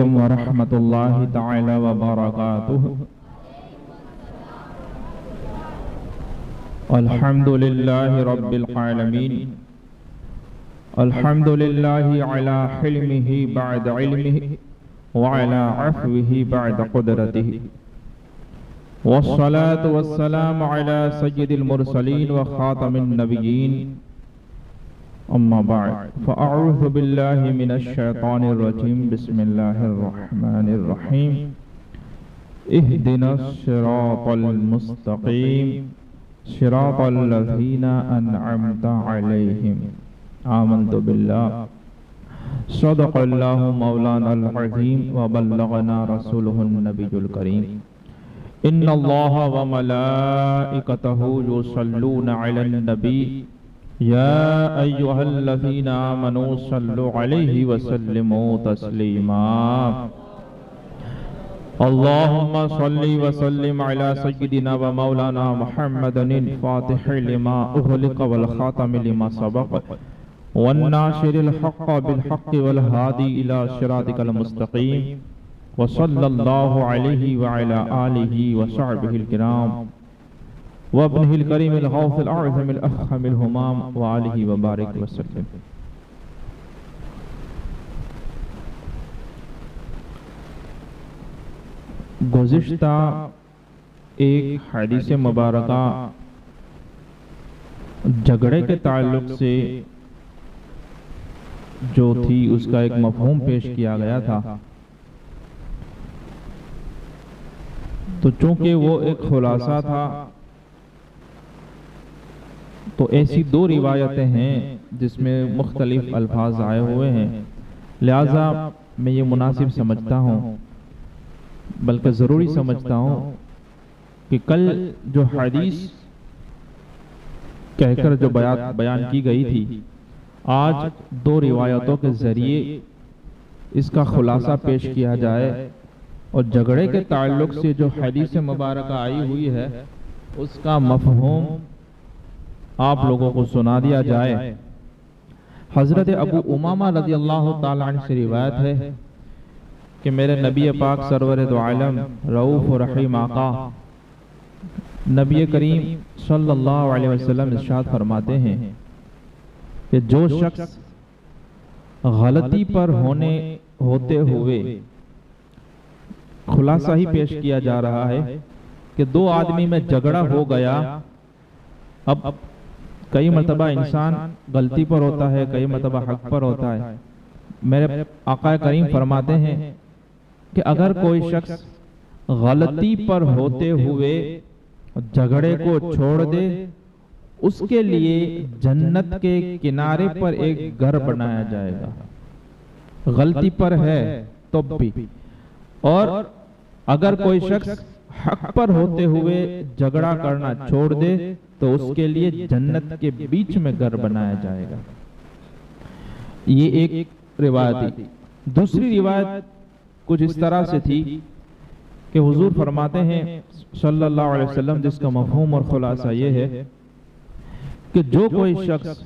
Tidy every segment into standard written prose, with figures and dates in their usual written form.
علیکم ورحمۃ اللہ تعالی وبرکاتہ۔ الحمد للہ رب العالمین، الحمد للہ علی حلمہ بعد علمہ وعلی عفوہ بعد قدرتہ، والصلاة والسلام علی سید المرسلین وخاتم النبیین، اما بعد فاعوذ باللہ من الشیطان الرجیم، بسم اللہ الرحمن الرحیم، اہدنا الصراط المستقیم صراط الذین انعمت علیہم، آمنت باللہ، صدق اللہ مولانا العظیم وبلغنا رسولہ النبی الکریم، ان اللہ وملائکتہ یصلون علی النبی یا ایہا الذین آمنوا صلوا علیہ وسلموا تسلیما، اللہم صلی وسلم علی سیدنا و مولانا محمد الفاتح لما اغلق والخاتم لما سبق والناشر الحق بالحق والہادی الی صراطک المستقیم، وصلی اللہ علیہ وعلی آلہ وصحبہ الکرام وابنہ الکریم الغوث الاعظم الاخم الہمام وآلہ وبارک وسلم۔ گزشتہ ایک حدیث مبارکہ جھگڑے کے تعلق سے جو تھی اس کا ایک مفہوم پیش کیا گیا تھا، تو چونکہ وہ ایک خلاصہ تھا تو ایسی دو روایتیں ہیں جس میں مختلف الفاظ آئے ہوئے ہیں، لہٰذا میں یہ مناسب سمجھتا ہوں، بلکہ ضروری سمجھتا ہوں کہ کل جو حدیث کہہ کر جو بیان کی گئی تھی، آج دو روایتوں کے ذریعے اس کا خلاصہ پیش کیا جائے اور جھگڑے کے تعلق سے جو حدیث مبارکہ آئی ہوئی ہے اس کا مفہوم آپ لوگوں کو سنا دیا جائے۔ حضرت ابو امامہ رضی اللہ تعالیٰ عنہ سے روایت ہے کہ میرے نبی پاک سرور دو عالم رؤوف و رحیم آقا نبی کریم صلی اللہ علیہ وسلم ارشاد فرماتے ہیں کہ جو شخص غلطی پر ہوتے ہوئے، خلاصہ ہی پیش کیا جا رہا ہے کہ دو آدمی میں جھگڑا ہو گیا، اب کئی مرتبہ انسان غلطی پر ہوتا ہے، کئی مرتبہ حق پر ہوتا ہے، میرے آقا کریم فرماتے ہیں کہ اگر کوئی شخص غلطی پر ہوتے ہوئے جھگڑے کو چھوڑ دے، اس کے لیے جنت کے کنارے پر ایک گھر بنایا جائے گا، غلطی پر ہے تب بھی، اور اگر کوئی شخص حق پر ہوتے ہوئے جھگڑا کرنا چھوڑ دے تو اس کے لیے جنت کے بیچ میں گھر بنایا جائے گا۔ یہ ایک روایت تھی۔ دوسری روایت کچھ اس طرح سے تھی کہ حضور فرماتے ہیں صلی اللہ علیہ وسلم، جس کا مفہوم اور خلاصہ یہ ہے کہ جو کوئی شخص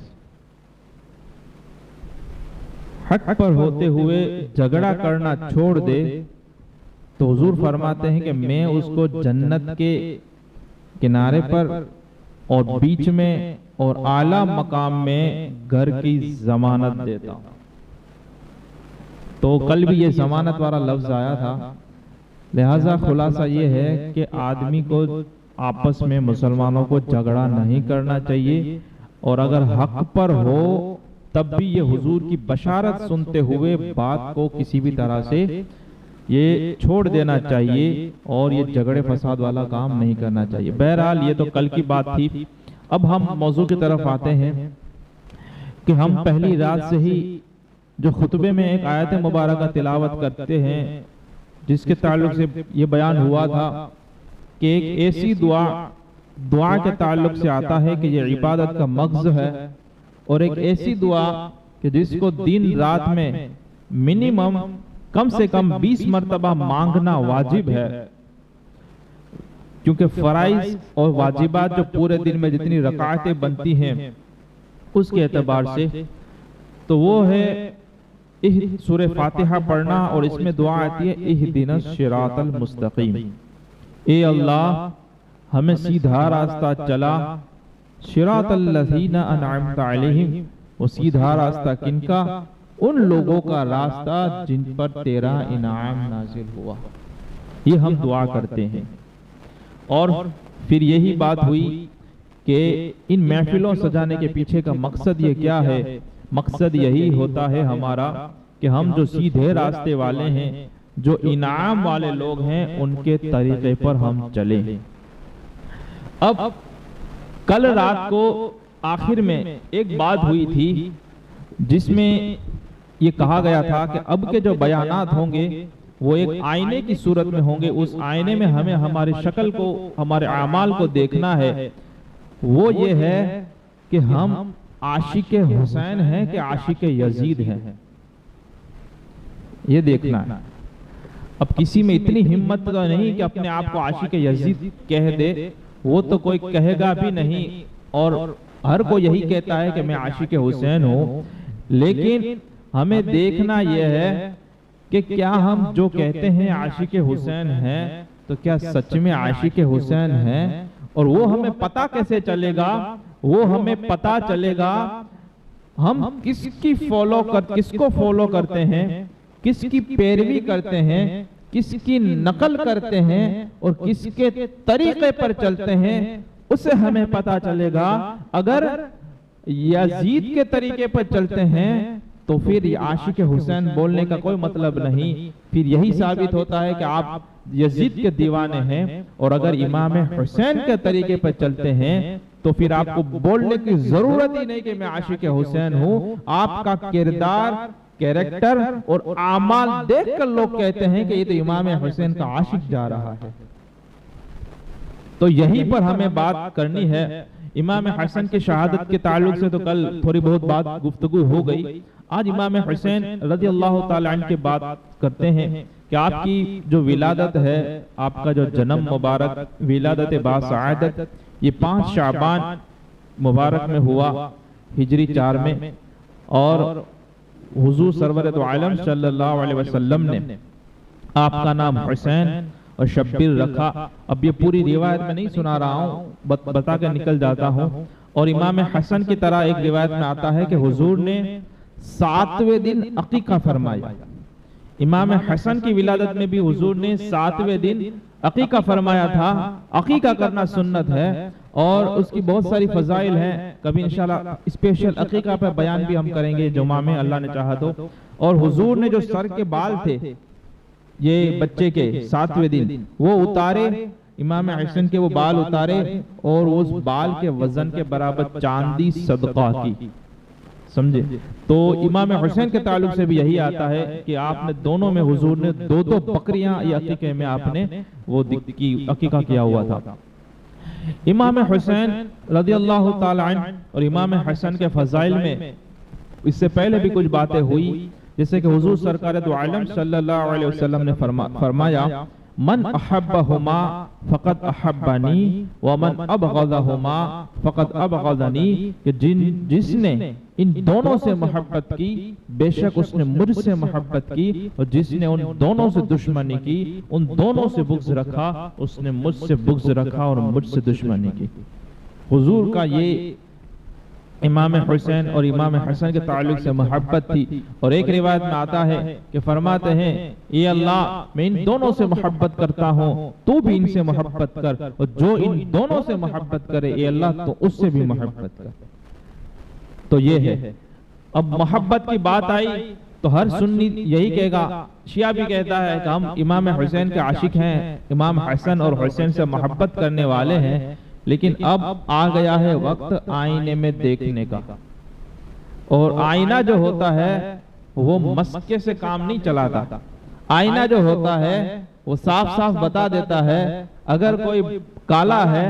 حق پر ہوتے ہوئے جھگڑا کرنا چھوڑ دے تو حضور فرماتے ہیں کہ میں اس کو جنت کے کنارے پر اور بیچ میں اور اعلیٰ مقام میں گھر کی ضمانت دیتا ہوں۔ تو کل بھی یہ ضمانت والا لفظ آیا تھا، لہٰذا خلاصہ یہ ہے کہ آدمی کو آپس میں مسلمانوں کو جھگڑا نہیں کرنا چاہیے، اور اگر حق پر ہو تب بھی یہ حضور کی بشارت سنتے ہوئے بات کو کسی بھی طرح سے یہ چھوڑ دینا چاہیے اور یہ جھگڑے فساد والا کام نہیں کرنا چاہیے۔ بہرحال یہ تو کل کی بات تھی۔ اب ہم موضوع کی طرف آتے ہیں کہ ہم پہلی رات سے ہی جو خطبے میں ایک آیت مبارکہ تلاوت کرتے ہیں جس کے تعلق سے یہ بیان ہوا تھا کہ ایک ایسی دعا کے تعلق سے آتا ہے کہ یہ عبادت کا مغز ہے، اور ایک ایسی دعا کہ جس کو دن رات میں منیمم کم سے کم 20 مرتبہ مانگنا واجب ہے، کیونکہ فرائض اور واجبات جو پورے دن میں جتنی رکعتیں بنتی ہیں اس کے اعتبار سے تو وہ ہے سورہ فاتحہ پڑھنا اور اس میں دعا آتی ہے اہدنا الصراط المستقیم، اے اللہ ہمیں سیدھا راستہ چلا، صراط الذین انعمت علیہم، وہ سیدھا راستہ کن کا؟ ان لوگوں کا راستہ جن پر تیرا انعام نازل ہوا۔ یہ ہم دعا کرتے ہیں۔ اور پھر یہی بات ہوئی کہ ان محفلوں سجانے کے پیچھے کا مقصد یہ کیا ہے؟ مقصد یہی ہوتا ہے ہمارا کہ ہم جو سیدھے راستے والے ہیں، جو انعام والے لوگ ہیں، ان کے طریقے پر ہم چلیں۔ اب کل رات کو آخر میں ایک بات ہوئی تھی جس میں یہ کہا گیا تھا کہ اب کے جو بیانات ہوں گے وہ ایک آئینے کی صورت میں ہوں گے، اس آئینے میں ہمیں ہماری شکل کو، ہمارے اعمال کو دیکھنا ہے۔ وہ یہ ہے کہ ہم عاشق حسین ہیں کہ عاشق یزید ہیں، یہ دیکھنا ہے۔ اب کسی میں اتنی ہمت تو نہیں کہ اپنے آپ کو عاشق یزید کہہ دے، وہ تو کوئی کہے گا بھی نہیں، اور ہر کوئی یہی کہتا ہے کہ میں عاشق حسین ہوں، لیکن ہمیں دیکھنا یہ ہے کہ کیا ہم جو کہتے ہیں عاشق حسین ہیں تو کیا سچ میں عاشق حسین ہیں؟ اور وہ ہمیں پتہ کیسے چلے گا؟ وہ ہمیں پتہ چلے گا ہم کس کو فالو کرتے ہیں، کس کی پیروی کرتے ہیں، کس کی نقل کرتے ہیں اور کس کے طریقے پر چلتے ہیں، اسے ہمیں پتہ چلے گا۔ اگر یزید کے طریقے پر چلتے ہیں تو پھر عاشق حسین بولنے کا کوئی مطلب نہیں، پھر یہی ثابت ہوتا ہے کہ آپ یزید کے دیوانے ہیں۔ اور اگر امام حسین کے طریقے پر چلتے ہیں تو پھر آپ کو بولنے کی ضرورت ہی نہیں کہ میں عاشق حسین ہوں۔ آپ کا کردار، کیریکٹر اور اعمال دیکھ کر لوگ کہتے ہیں کہ یہ تو امام حسین کا عاشق جا رہا ہے۔ تو یہی پر ہمیں بات کرنی ہے۔ امام حسن کی شہادت کے تعلق سے تو کل تھوڑی بہت بات گفتگو ہو گئی، آج امام حسین رضی اللہ تعالیٰ عنہ کی بات کرتے ہیں کہ آپ کی جو ولادت ہے، آپ کا جو جنم مبارک، ولادت باسعادت، یہ 5 شعبان مبارک میں ہوا ہجری 4 میں، اور حضور سرور دو عالم صلی اللہ علیہ وسلم نے آپ کا نام حسین اور شبیر رکھا۔ اب یہ پوری روایت میں نہیں سنا رہا ہوں، بتا کے نکل جاتا ہوں۔ اور امام حسن کی طرح ایک روایت میں آتا ہے کہ حضور نے 7ویں دن عقیقہ فرمایا۔ امام حسن کی ولادت میں بھی حضور نے 7ویں دن عقیقہ فرمایا تھا۔ عقیقہ کرنا سنت ہے اور اس کی بہت ساری فضائل ہیں، کبھی انشاءاللہ اسپیشل عقیقہ پر بیان بھی ہم کریں گے جمعہ میں، اللہ نے چاہا تو۔ اور حضور نے جو سر کے بال تھے یہ بچے کے 7ویں دن وہ اتارے، امام حسن کے وہ بال اتارے اور اس بال کے وزن کے برابر چاندی صدقہ کی، سمجھے؟ تو امام حسین کے تعلق سے بھی یہی آتا ہے کہ آپ نے دونوں میں حضور نے 2 بکریاں یا عقیقے میں آپ نے وہ عقیقہ کیا ہوا تھا۔ امام حسین رضی اللہ تعالی عنہ اور امام حسن کے فضائل میں اس سے پہلے بھی کچھ باتیں ہوئی، جیسے کہ حضور سرکار دو عالم صلی اللہ علیہ وسلم نے فرمایا من احبہما فقد احبانی ومن ابغضہما فقد ابغضنی، کہ جس نے ان دونوں سے محبت کی بے شک اس نے مجھ سے محبت کی، اور جس نے ان دونوں سے دشمنی کی، ان دونوں سے بغض رکھا، اس نے مجھ سے بغض رکھا اور مجھ سے دشمنی کی۔ حضور کا یہ امام حسین اور امام حسن کے تعلق سے محبت تھی۔ اور ایک روایت میں آتا ہے کہ فرماتے ہیں اے اللہ میں ان دونوں سے محبت کرتا ہوں، تو بھی ان سے محبت کر، اور جو ان دونوں سے محبت کرے اے اللہ تو اس سے بھی محبت کر۔ تو یہ ہے۔ اب محبت کی بات آئی تو ہر سنی یہی کہے گا، شیعہ بھی کہتا ہے کہ ہم امام حسین کے عاشق ہیں، امام حسن اور حسین سے محبت کرنے والے ہیں، لیکن اب آ گیا ہے وقت آئینے میں دیکھنے کا۔ اور آئینہ جو ہوتا ہے وہ مسکے سے کام نہیں چلاتا۔ آئینہ جو ہوتا ہے وہ صاف صاف بتا دیتا ہے، اگر کوئی کالا ہے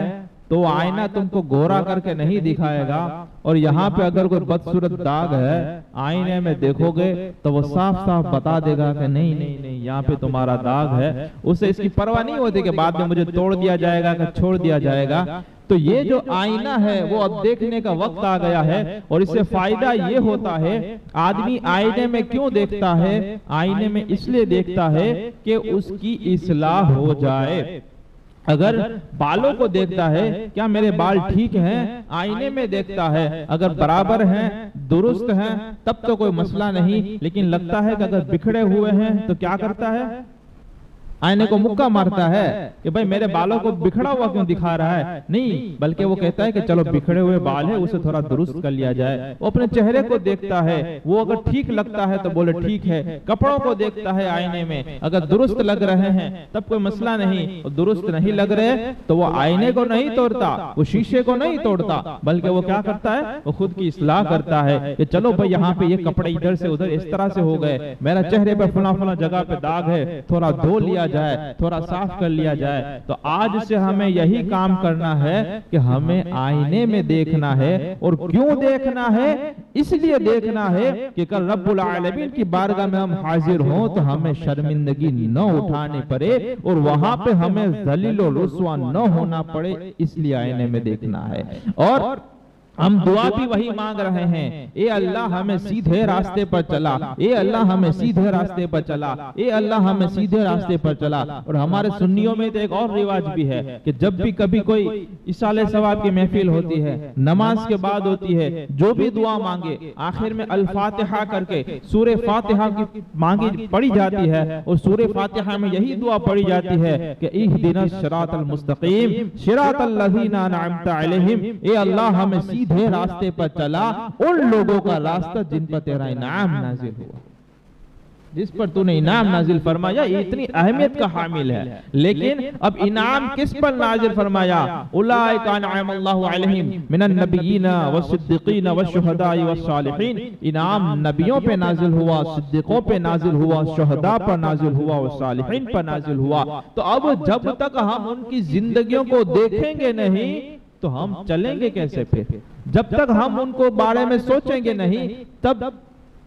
تو آئینہ تم کو گورا کر کے نہیں دکھائے گا، اور یہاں پہ اگر کوئی بدصورت داغ ہے آئینے میں دیکھو گے تو وہ صاف صاف بتا دے گا کہ نہیں نہیں نہیں یہاں پہ تمہارا داغ ہے۔ اسے اس کی پرواہ نہیں ہوتی کہ بعد میں مجھے توڑ دیا جائے گا کہ چھوڑ دیا جائے گا، تو یہ جو آئینہ ہے وہ اب دیکھنے کا وقت آ گیا ہے، اور اس سے فائدہ یہ ہوتا ہے، آدمی آئینے میں کیوں دیکھتا ہے؟ آئینے میں اس لیے دیکھتا ہے کہ اس کی اصلاح ہو جائے۔ اگر بالوں کو دیکھتا ہے کیا میرے بال ٹھیک ہیں، آئینے میں دیکھتا ہے، اگر برابر ہیں، درست ہیں، تب تو کوئی مسئلہ نہیں، لیکن لگتا ہے کہ اگر بکھڑے ہوئے ہیں تو کیا کرتا ہے؟ آئینے کو مکہ مارتا ہے کہ بھئی میرے بالوں کو بکھڑا ہوا کیوں دکھا رہا ہے؟ نہیں، بلکہ وہ کہتا ہے کہ چلو بکھڑے ہوئے بال ہے اسے تھوڑا درست کر لیا جائے۔ وہ اپنے چہرے کو دیکھتا ہے، وہ اگر ٹھیک لگتا ہے تو بولے ٹھیک ہے۔ کپڑوں کو دیکھتا ہے آئینے میں، اگر درست لگ رہے ہیں تب کوئی مسئلہ نہیں، اور درست نہیں لگ رہے تو وہ آئینے کو نہیں توڑتا، وہ شیشے کو نہیں توڑتا، بلکہ وہ کیا کرتا ہے؟ وہ خود کی اصلاح کرتا ہے کہ چلو بھئی یہاں پہ یہ کپڑے ادھر سے ادھر اس طرح سے ہو گئے، میرا چہرے پہ فلاں فلاں جگہ پہ داغ ہے، تھوڑا دھو لیا جائے، تھوڑا صاف کر لیا جائے۔ تو آج سے ہمیں یہی کام کرنا ہے کہ ہمیں آئینے میں دیکھنا ہے، اور کیوں دیکھنا ہے؟ اس لیے دیکھنا ہے کہ کل رب العالمین کی بارگاہ میں ہم حاضر ہوں تو ہمیں شرمندگی نہ اٹھانی پڑے، اور وہاں پہ ہمیں ذلیل و رسوا نہ ہونا پڑے، اس لیے آئینے میں دیکھنا ہے۔ اور ہم دعا بھی وہی مانگ رہے ہیں، اے اللہ ہمیں سیدھے راستے پر چلا، اے اللہ ہمیں سیدھے راستے پر چلا، اے اللہ ہمیں سیدھے راستے پر چلا۔ اور ہمارے سنیوں میں تو ایک اور رواج بھی ہے کہ جب بھی کبھی کوئی اصالہ ثواب کی محفل ہوتی ہے، نماز کے بعد ہوتی ہے، جو بھی دعا مانگے آخر میں الفاتحہ کر کے سورہ فاتحہ کی مانگی پڑھی جاتی ہے، اور سورہ فاتحہ میں یہی دعا پڑھی جاتی ہے کہ اہدنا الصراط المستقیم صراط الذین انعمت علیہم، اے اللہ ہمیں سیدھے راستے پر چلا، ان لوگوں کا راستہ جن پر تیرا انعام نازل ہوا، جس پر تو نے انعام نازل فرمایا۔ یہ اتنی اہمیت کا حامل ہے، لیکن اب انعام کس پر نازل فرمایا؟ اولئک انعم اللہ علیہم من النبیین والصدیقین والشہداء والصالحین۔ انعام نبیوں پہ نازل ہوا، صدیقوں پہ نازل ہوا، شہداء پر نازل ہوا اور صالحین پر نازل ہوا۔ تو اب جب تک ہم ان کی زندگیوں کو دیکھیں گے نہیں تو ہم چلیں گے کیسے؟ پھر جب تک ہم ان کو بارے میں سوچیں گے نہیں تب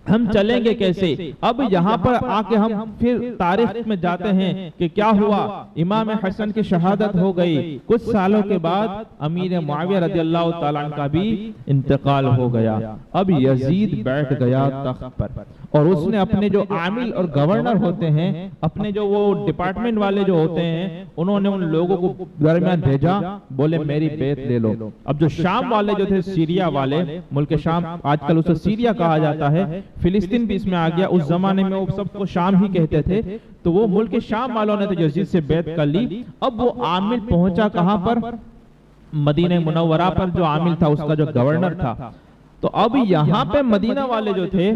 ہم چلیں گے کیسے؟ اب یہاں پر آ کے ہم پھر تاریخ میں جاتے ہیں کہ کیا ہوا۔ امام حسن کی شہادت ہو گئی، کچھ سالوں کے بعد امیر معاویہ رضی اللہ تعالیٰ عنہ کا بھی انتقال ہو گیا۔ اب یزید بیٹھ گیا تخت پر، اور اس نے اپنے جو عامل اور گورنر ہوتے ہیں، اپنے جو وہ ڈپارٹمنٹ والے جو ہوتے ہیں، انہوں نے ان لوگوں کو درمیان بھیجا، بولے میری بیعت لے لو۔ اب جو شام والے جو تھے، سیریا والے، ملک شام آج کل اسے سیریا کہا جاتا ہے، فلسطین بھی اس میں آ گیا، اس زمانے میں وہ سب کو شام ہی کہتے تھے، تو وہ ملک شام والوں نے تو یزید سے بیعت کر لی۔ اب وہ عامل پہنچا کہاں پر؟ مدینہ منورہ پر جو عامل تھا اس کا جو گورنر تھا۔ تو اب یہاں پہ مدینہ والے جو تھے،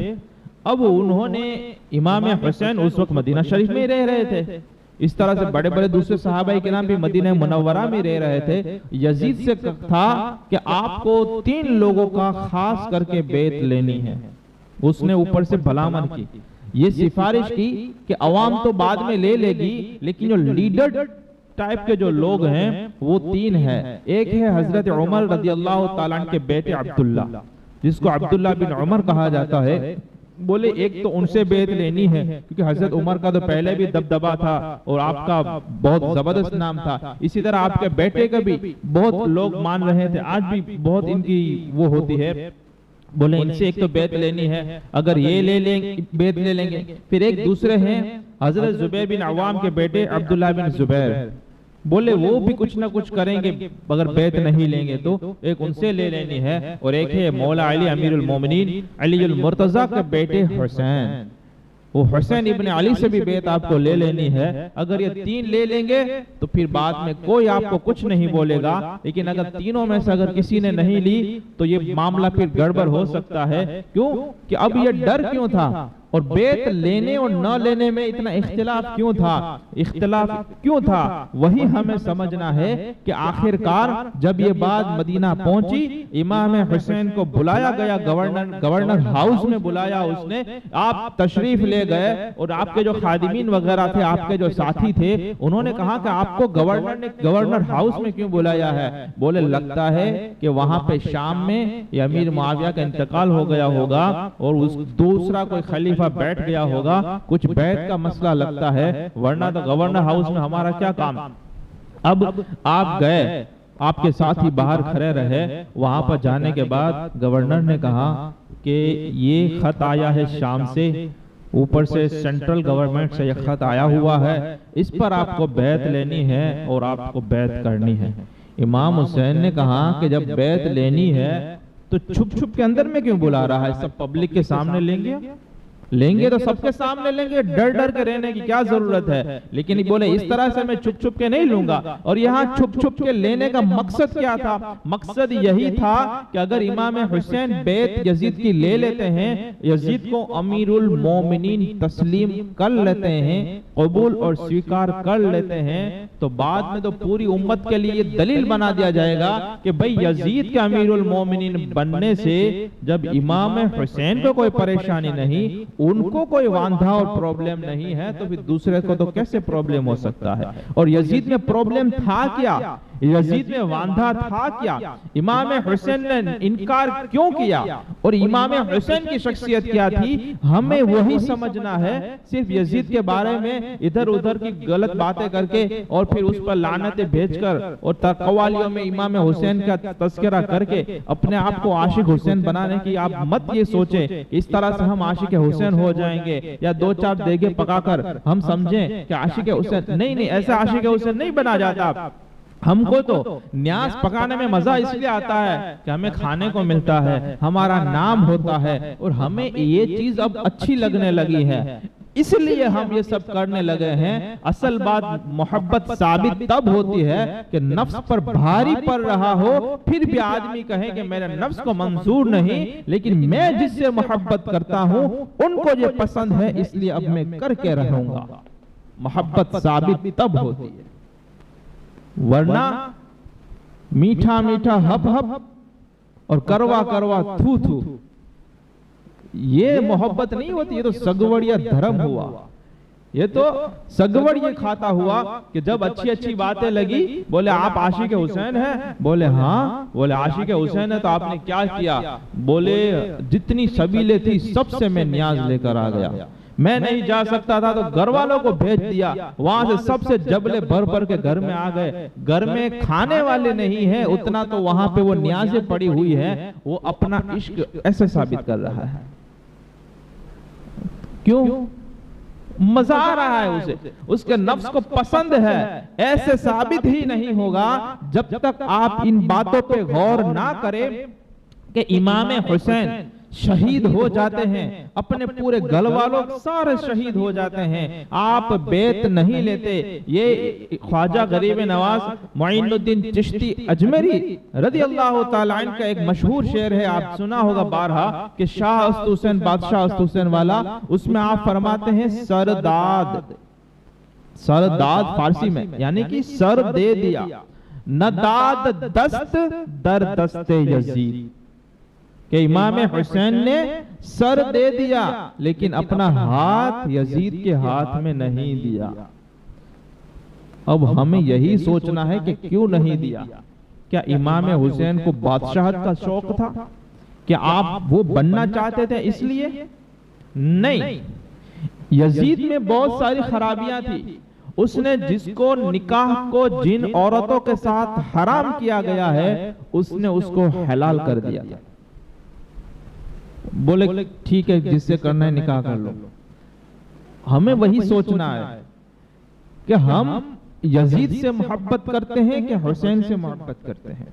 اب انہوں نے امام حسین اس وقت مدینہ شریف میں رہ رہے تھے، اس طرح سے بڑے بڑے دوسرے صحابہ کرام بھی مدینہ منورہ میں رہ رہے تھے۔ یزید سے تھا کہ آپ کو 3 لوگوں کا خاص کر کے بیعت لینی ہے۔ اس نے اوپر سے بھلامن کی، یہ سفارش کی کہ عوام تو بعد میں لے لے گی، لیکن جو لیڈر ٹائپ کے جو لوگ ہیں وہ 3 ہیں۔ ایک ہے حضرت عمر رضی اللہ تعالیٰ عنہ کے بیٹے عبداللہ، جس کو عبداللہ بن عمر کہا جاتا ہے۔ بولے ایک تو ان سے بیعت لینی ہے، کیونکہ حضرت عمر کا تو پہلے بھی دبدبہ تھا اور آپ کا بہت زبردست نام تھا، اسی طرح آپ کے بیٹے کا بھی بہت لوگ مان رہے تھے، آج بھی بہت ان کی وہ ہوتی ہے۔ بولے ان سے ایک تو بیعت لینی ہے، اگر یہ لے لیں بیعت لے لیں گے۔ پھر ایک دوسرے ہیں حضرت زبیر بن عوام کے بیٹے عبداللہ بن زبیر، بولے وہ بھی کچھ نہ کچھ کریں گے اگر بیعت نہیں لیں گے تو ایک ان سے لے لینی ہے۔ اور ایک ہے مولا علی امیر المومنین علی المرتضی کے بیٹے حسین، وہ حسین ابن علی سے بھی بیعت آپ کو لے لینی ہے۔ اگر یہ 3 لے لیں گے تو پھر بعد میں کوئی آپ کو کچھ نہیں بولے گا، لیکن اگر تینوں میں سے اگر کسی نے نہیں لی تو یہ معاملہ پھر گڑبڑ ہو سکتا ہے۔ کیوں کہ اب یہ ڈر کیوں تھا، اور بیعت لینے اور نہ لینے میں اتنا اختلاف کیوں تھا؟ وہی ہمیں سمجھنا ہے کہ آخرکار جب یہ بات مدینہ پہنچی، امام حسین کو بلایا گیا، گورنر ہاؤس میں بلایا، اس نے آپ تشریف لے گئے، اور آپ کے جو خادمین وغیرہ تھے، آپ کے جو ساتھی تھے، انہوں نے کہا کہ آپ کو گورنر نے گورنر ہاؤس میں کیوں بلایا ہے؟ بولے لگتا ہے کہ وہاں پہ شام میں یہ امیر معاویہ کا انتقال ہو گیا ہوگا، اور اس دوسرا کوئی خلیفہ بیٹھ گیا ہوگا، کچھ بیعت کا مسئلہ لگتا ہے، ورنہ تو گورنر ہاؤس میں ہمارا کیا کام۔ اب آپ گئے آپ کے ساتھ ہی باہر کھڑے رہے. وہاں پر جانے کے بعد گورنر نے کہا کہ یہ خط آیا ہے شام سے, اوپر سے سینٹرل گورنمنٹ سے یہ خط آیا ہوا ہے, اس پر آپ کو بیعت لینی ہے اور آپ کو بیعت کرنی ہے. امام حسین نے کہا کہ جب بیعت لینی ہے تو چھپ چھپ کے اندر میں کیوں بلا رہا ہے, سب پبلک کے سامنے لیں گے تو سب کے سامنے لیں گے, ڈر ڈر کے رہنے کی کیا ضرورت ہے. لیکن بولے اس طرح سے میں چھپ چھپ کے نہیں لوں گا. اور یہاں چھپ چھپ کے لینے کا مقصد کیا تھا؟ مقصد یہی تھا کہ اگر امام حسین بیعت یزید کی لے لیتے ہیں, یزید کو امیر المومنین تسلیم کر لیتے ہیں, قبول اور سویکار کر لیتے ہیں, تو بعد میں تو پوری امت کے لیے یہ دلیل بنا دیا جائے گا کہ بھئی یزید کے امیر المومنین بننے سے جب امام حسین کو کوئی پریشانی نہیں, ان کو کوئی واندھا اور پرابلم نہیں ہے, تو پھر دوسرے کو تو کیسے پرابلم ہو سکتا ہے. اور یزید میں پرابلم تھا کیا, یزید میں واندھا تھا کیا, امام حسین نے انکار کیوں کیا, اور امام حسین کی شخصیت کیا تھی, ہمیں وہی سمجھنا ہے. صرف یزید کے بارے میں ادھر ادھر کی غلط باتیں کر کے اور پھر اس پر لعنتیں بھیج کر اور قوالیوں میں امام حسین کا تذکرہ کر کے اپنے آپ کو عاشق حسین بنانے کی آپ مت یہ سوچیں کہ اس طرح سے ہم عاشق حسین ہو جائیں گے, یا دو چار دیگے پکا کر ہم سمجھیں کہ عاشق حسین. نہیں, ایسے عاشق حسین نہیں بنا جاتا. ہم کو تو نیاز پکانے میں مزہ اس لیے آتا ہے کہ ہمیں کھانے کو ملتا ہے, ہمارا نام ہوتا ہے, اور ہمیں یہ چیز اب اچھی لگنے لگی ہے, اس لیے ہم یہ سب کرنے لگے ہیں. اصل بات محبت ثابت تب ہوتی ہے کہ نفس پر بھاری پڑ رہا ہو, پھر بھی آدمی کہے کہ میرے نفس کو منظور نہیں, لیکن میں جس سے محبت کرتا ہوں ان کو یہ پسند ہے, اس لیے اب میں کر کے رہوں گا. محبت ثابت تب ہوتی ہے, ورنہ میٹھا میٹھا ہپ ہپ اور کروا کروا تھو تھو, یہ محبت نہیں ہوتی. یہ تو سگوڑیا دھرم ہوا, یہ تو سگوڑ یہ کھاتا ہوا کہ جب اچھی اچھی باتیں لگی, بولے آپ عاشق حسین ہیں, بولے ہاں, بولے عاشق حسین ہے تو آپ نے کیا کیا, بولے جتنی سبیلیں تھی سب سے میں نیاز لے کر آ گیا, میں نہیں جا سکتا تھا تو گھر والوں کو بھیج دیا, وہاں سے سب سے جبلے بھر بھر کے گھر میں آ گئے. گھر میں کھانے والے نہیں ہیں اتنا تو وہاں پہ وہ نیازیں پڑی ہوئی ہیں, وہ اپنا عشق ایسے ثابت کر رہا ہے. کیوں؟ مزہ آ رہا ہے اسے, اس کے نفس کو پسند ہے. ایسے ثابت ہی نہیں ہوگا جب تک آپ ان باتوں پہ غور نہ کریں کہ امام حسین شہید ہو جاتے ہیں, اپنے پورے گھر والوں سارے شہید ہو جاتے ہیں, آپ بیعت نہیں لیتے. یہ خواجہ غریب نواز معین الدین چشتی اجمیری رضی اللہ تعالیٰ عنہ کا ایک مشہور شعر ہے, آپ سنا ہوگا بارہا, کہ شاہ است حسین بادشاہ است حسین والا. اس میں آپ فرماتے ہیں سرداد, سرداد فارسی میں یعنی کہ سر دے دیا, نہ داد دست در دست یزید, کہ امام حسین نے سر دے دیا لیکن اپنا ہاتھ یزید کے ہاتھ میں نہیں دیا. اب ہمیں یہی سوچنا ہے کہ کیوں نہیں دیا. کیا امام حسین کو بادشاہت کا شوق تھا؟ کیا آپ وہ بننا چاہتے تھے اس لیے؟ نہیں, یزید میں بہت ساری خرابیاں تھی. اس نے جس کو نکاح کو جن عورتوں کے ساتھ حرام کیا گیا ہے, اس نے اس کو حلال کر دیا. بولے ٹھیک ہے, جس سے کرنا ہے نکاح کر لو. ہمیں وہی سوچنا ہے کہ ہم یزید سے محبت کرتے ہیں کہ حسین سے محبت کرتے ہیں.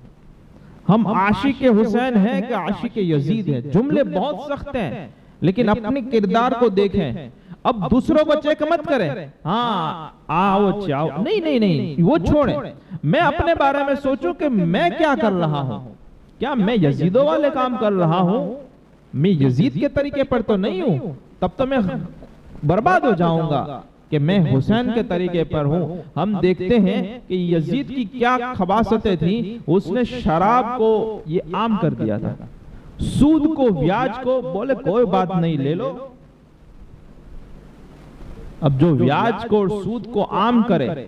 ہم عاشق حسین ہیں کہ عاشق یزید ہیں. جملے بہت سخت ہیں لیکن اپنے کردار کو دیکھیں. اب دوسروں کو چیک مت کریں, ہاں آؤ چاؤ, نہیں, وہ چھوڑیں. میں اپنے بارے میں سوچوں کہ میں کیا کر رہا ہوں. کیا میں یزیدوں والے کام کر رہا ہوں؟ میں یزید کے طریقے پر تو نہیں ہوں, تب تو میں برباد ہو جاؤں گا. کہ میں حسین کے طریقے پر ہوں. ہم دیکھتے ہیں کہ یزید کی کیا خباثتیں تھیں. اس نے شراب کو یہ عام کر دیا تھا, سود کو, بیاج کو, بولے کوئی بات نہیں لے لو. اب جو بیاج کو اور سود کو عام کرے,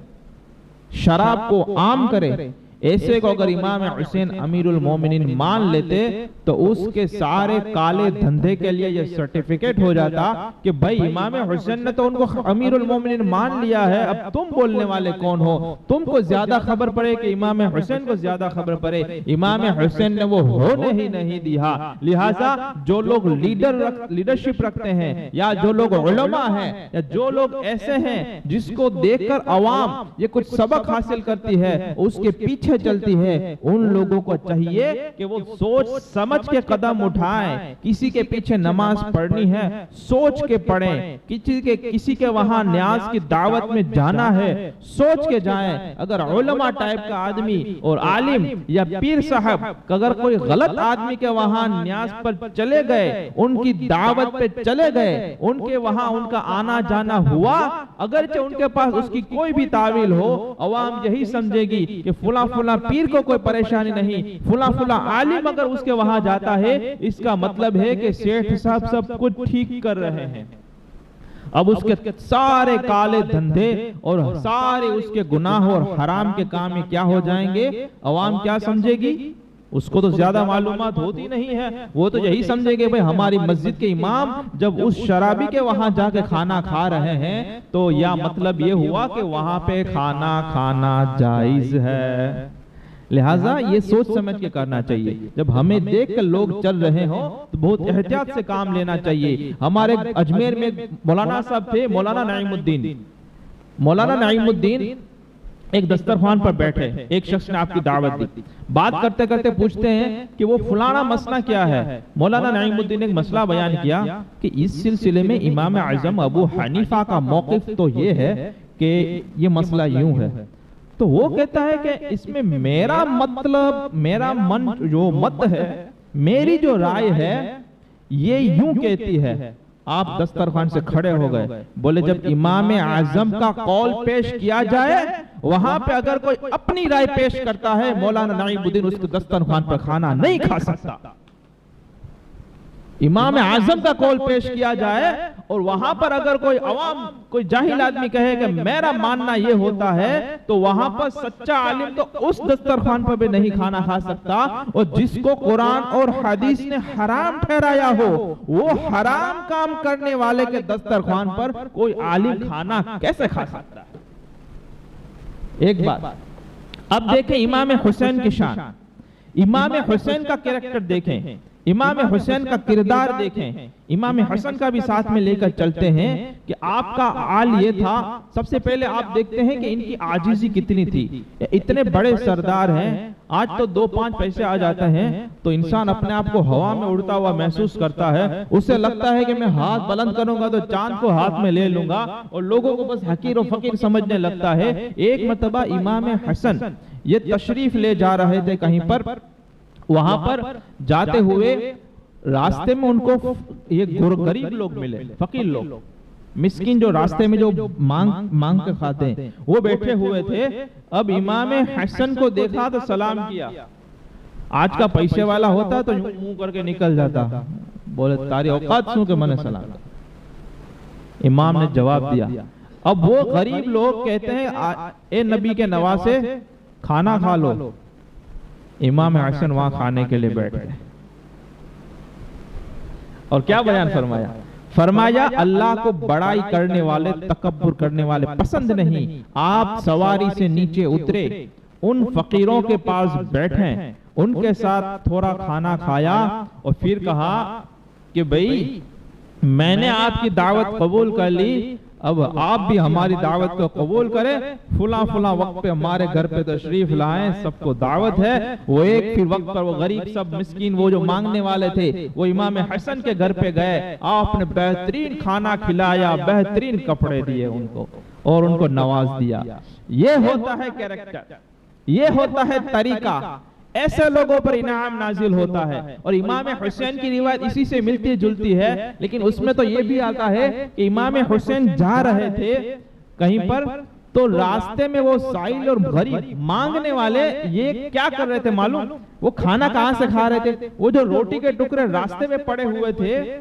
شراب کو عام کرے, ایسے کو اگر امام حسین امیر المومنین مان لیتے تو اس کے سارے کالے دھندے کے لیے یہ سرٹیفکیٹ ہو جاتا کہ بھائی امام حسین نے تو ان کو امیر المومنین مان لیا ہے، اب تم بولنے والے کون ہو؟ تم کو زیادہ خبر پڑے کہ امام حسین کو زیادہ خبر پڑے؟ امام حسین نے وہ ہونے ہی نہیں دیا۔ لہٰذا جو لوگ لیڈرشپ رکھتے ہیں یا جو لوگ علماء ہیں یا جو لوگ ایسے ہیں جس کو دیکھ کر عوام یہ کچھ سبق حاصل کرتی ہے، اس کے پیچھے چلتی ہے، ان لوگوں کو چاہیے کہ وہ سوچ سمجھ کے قدم اٹھائیں۔ کسی کے پیچھے نماز پڑھنی ہے سوچ کے پڑھیں، کسی کے وہاں نیاز کی دعوت میں جانا ہے سوچ کے جائیں۔ اگر علماء ٹائپ کا آدمی اور عالم یا پیر صاحب اگر کوئی غلط آدمی کے وہاں نیاز پر چلے گئے، ان کی دعوت پہ چلے گئے، ان کے وہاں ان کا آنا جانا ہوا، اگرچہ ان کے پاس اس کی کوئی بھی تعویل ہو، عوام یہی سمجھے گی کہ فلاں پیر کو کوئی پریشانی نہیں، فلاں عالم اگر اس کے وہاں جاتا ہے اس کا مطلب ہے کہ سیٹھ صاحب سب کچھ ٹھیک کر رہے ہیں۔ اب اس کے سارے کالے دھندے اور سارے اس کے گناہ اور حرام کے کام کیا ہو جائیں گے؟ عوام کیا سمجھے گی؟ اس کو تو زیادہ معلومات ہوتی نہیں ہے، وہ تو یہی سمجھے گے بھئی ہماری مسجد کے امام جب اس شرابی کے وہاں جا کے کھانا کھا رہے ہیں تو یا مطلب یہ ہوا کہ وہاں پہ کھانا کھانا جائز ہے۔ لہٰذا یہ سوچ سمجھ کے کرنا چاہیے۔ جب ہمیں دیکھ کر لوگ چل رہے ہوں تو بہت احتیاط سے کام لینا چاہیے۔ ہمارے اجمیر میں مولانا صاحب تھے، مولانا نعیم الدین ایک دسترخوان پر بیٹھے، ایک شخص نے آپ کی دعوت دی، بات کرتے کرتے پوچھتے ہیں کہ وہ فلانا مسئلہ کیا ہے؟ مولانا نعیم الدین نے ایک مسئلہ بیان کیا کہ اس سلسلے میں امام اعظم ابو حنیفہ کا موقف تو یہ ہے کہ یہ مسئلہ یوں ہے۔ تو وہ کہتا ہے کہ اس میں میرا مطلب، میرا من جو مت ہے، میری جو رائے ہے یہ یوں کہتی ہے۔ آپ دسترخوان سے کھڑے ہو گئے، بولے جب امام اعظم کا قول پیش کیا جائے وہاں پہ اگر کوئی اپنی رائے پیش کرتا ہے مولانا نعیم الدین اس کے دسترخوان پر کھانا نہیں کھا سکتا۔ امام اعظم کا قول پیش کیا جائے اور وہاں پر اگر کوئی عوام، کوئی جاہل آدمی کہے کہ میرا ماننا یہ ہوتا ہے تو وہاں پر سچا عالم تو اس دسترخوان پر بھی نہیں کھانا کھا سکتا، اور جس کو قرآن اور حدیث نے حرام ٹھہرایا ہو وہ حرام کام کرنے والے کے دسترخوان پر کوئی عالم کھانا کیسے کھا سکتا ہے؟ ایک بات اب دیکھیں امام حسین کی شان، امام حسین کا کریکٹر دیکھیں، امام حسین کا کردار دیکھیں، امام حسن کا بھی ساتھ میں لے کر چلتے ہیں کہ آپ کا حال یہ تھا۔ سب سے پہلے آپ دیکھتے ہیں کہ ان کی عاجزی کتنی تھی، اتنے بڑے سردار ہیں، آج تو 2-5 پیسے آ جاتے ہیں تو انسان اپنے آپ کو ہوا میں اڑتا ہوا محسوس کرتا ہے، اسے لگتا ہے کہ میں ہاتھ بلند کروں گا تو چاند کو ہاتھ میں لے لوں گا، اور لوگوں کو بس حقیر و فقیر سمجھنے لگتا ہے۔ ایک مرتبہ امام حسن یہ تشریف لے جا رہے تھے کہیں پر، وہاں پر جاتے ہوئے راستے میں ان کو یہ غریب لوگ ملے، فقیر لوگ، مسکین جو راستے میں جو مانگ کے کھاتے ہیں وہ بیٹھے ہوئے تھے۔ اب امام حسن کو دیکھا تو سلام کیا، آج کا پیسے والا ہوتا تو منہ کر کے نکل جاتا، بولے تاری اوقات سنو کہ میں نے سلام کیا۔ امام نے جواب دیا۔ اب وہ غریب لوگ کہتے ہیں اے نبی کے نواسے کھانا کھا لو، امام حسن وہاں کھانے کے لیے بیٹھ گئے اور کیا بیان فرمایا اللہ کو بڑائی کرنے والے، تکبر کرنے والے پسند نہیں۔ آپ سواری سے نیچے اترے، ان فقیروں کے پاس بیٹھیں، ان کے ساتھ تھوڑا کھانا کھایا اور پھر کہا کہ بھئی میں نے آپ کی دعوت قبول کر لی، اب آپ بھی ہماری دعوت کو قبول کریں، فلاں وقت پہ ہمارے گھر پہ تشریف لائیں، سب کو دعوت ہے۔ وہ ایک پھر وقت پر وہ غریب سب مسکین وہ جو مانگنے والے تھے وہ امام حسن کے گھر پہ گئے، آپ نے بہترین کھانا کھلایا، بہترین کپڑے دیے ان کو اور ان کو نواز دیا۔ یہ ہوتا ہے کریکٹر، یہ ہوتا ہے طریقہ، ایسے لوگوں پر انعام نازل ہوتا ہے۔ اور امام حسین کی روایت اسی سے ملتی جلتی ہے، لیکن اس میں تو یہ بھی آتا ہے کہ امام حسین جا رہے تھے کہیں پر تو راستے میں وہ سائل اور غریب مانگنے والے یہ کیا کر رہے تھے معلوم؟ وہ کھانا کہاں سے کھا رہے تھے؟ وہ جو روٹی کے ٹکڑے راستے میں پڑے ہوئے تھے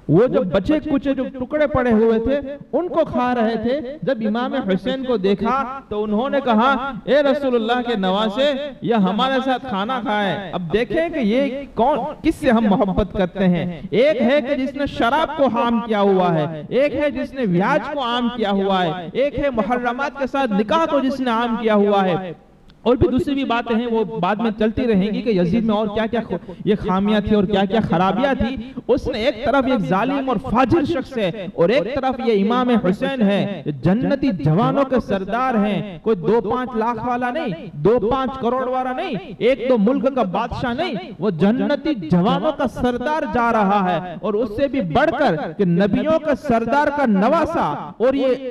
وہ جو بچے کچے جو ٹکڑے پڑے ہوئے تھے ان کو کھا رہے تھے. جب امام حسین کو دیکھا تو انہوں نے کہا اے رسول اللہ کے نواسے یہ ہمارے ساتھ کھانا کھائے. اب دیکھیں کہ یہ کون کس سے ہم محبت کرتے ہیں. ایک ہے کہ جس نے شراب کو حرام کیا ہوا ہے, ایک ہے جس نے ویاج کو عام کیا ہوا ہے, ایک ہے محرمات کے ساتھ نکاح کو جس نے عام کیا ہوا ہے. اور بھی دوسری بھی باتیں ہیں وہ بعد میں چلتی رہیں گی کہ یزید میں اور کیا کیا یہ خامیاں تھی اور کیا کیا خرابیاں تھی. اس نے ایک طرف ایک ظالم اور فاجر شخص ہے اور ایک طرف یہ امام حسین ہے, جنتی جوانوں کے سردار ہیں. کوئی 2-5 لاکھ والا نہیں, 2-5 کروڑ والا نہیں, 1-2 ملک کا بادشاہ نہیں, وہ جنتی جوانوں کا سردار جا رہا ہے. اور اس سے بھی بڑھ کر کہ نبیوں کا سردار کا نواسا. اور یہ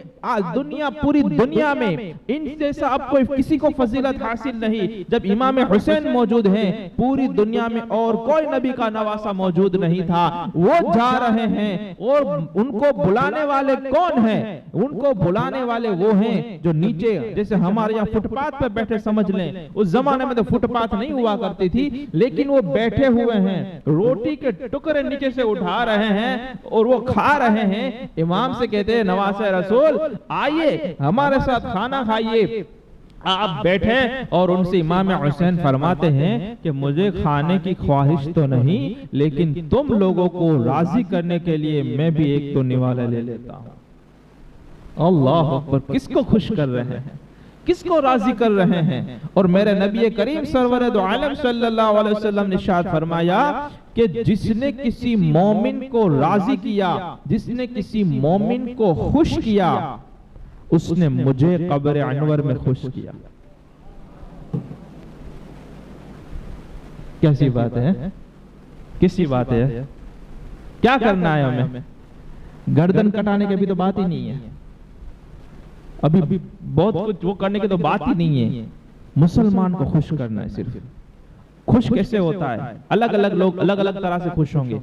دنیا پوری دنیا میں ان جیسا اب کوئی کسی کو فضیلت حاصل نہیں. جب امام حسین موجود ہیں پوری دنیا میں اور کوئی نبی کا نواسا موجود نہیں تھا. وہ جا رہے ہیں اور ان کو بلانے والے کون ہیں؟ ان کو بلانے والے وہ ہیں جو نیچے جیسے ہمارے یہاں فٹ پاتھ پہ بیٹھے سمجھ لیں. اس زمانے میں تو فٹ پاتھ نہیں ہوا کرتی تھی, لیکن وہ بیٹھے ہوئے ہیں, روٹی کے ٹکڑے نیچے سے اٹھا رہے ہیں اور وہ کھا رہے ہیں. امام سے کہتے ہیں نواسہ رسول آئیے ہمارے ساتھ کھانا کھائیے. آپ بیٹھے اور ان سے امام حسین فرماتے ہیں کہ مجھے کھانے کی خواہش تو نہیں, لیکن تم لوگوں کو راضی کرنے کے لیے میں بھی ایک تو نوالہ لے لیتا ہوں. اللہ اکبر, کس کو خوش کر رہے ہیں, کس کو راضی کر رہے ہیں؟ اور میرے نبی کریم سرور دو عالم صلی اللہ علیہ وسلم نے ارشاد فرمایا کہ جس نے کسی مومن کو راضی کیا, جس نے کسی مومن کو خوش کیا, اس نے مجھے قبر انور میں خوش کیا. کیسی بات ہے, کیسی بات ہے. کیا کرنا ہے ہمیں؟ گردن کٹانے کی بھی تو بات ہی نہیں ہے, ابھی بہت کچھ وہ کرنے کی تو بات ہی نہیں ہے. مسلمان کو خوش کرنا ہے صرف. خوش کیسے ہوتا ہے؟ الگ الگ لوگ الگ الگ طرح سے خوش ہوں گے,